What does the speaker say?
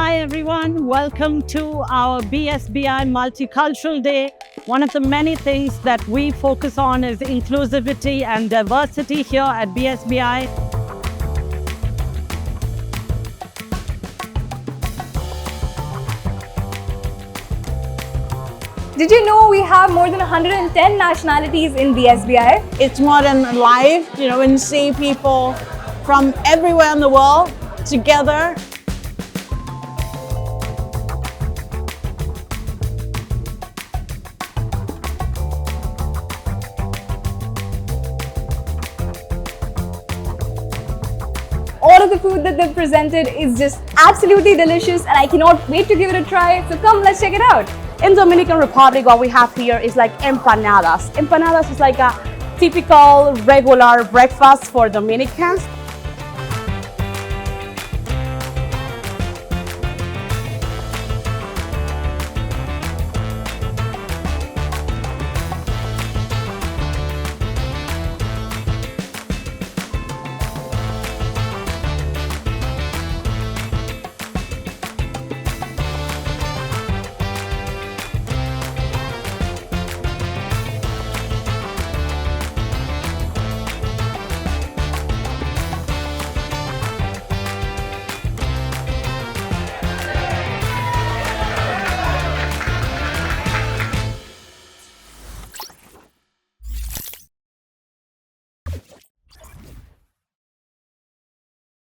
Hi everyone, welcome to our BSBI Multicultural Day. One of the many things that we focus on is inclusivity and diversity here at BSBI. Did you know we have more than 110 nationalities in BSBI? It's more than live, when you see people from everywhere in the world together. All of the food that they've presented is just absolutely delicious and I cannot wait to give it a try. So come, let's check it out. In Dominican Republic, what we have here is like empanadas. Empanadas is like a typical regular breakfast for Dominicans.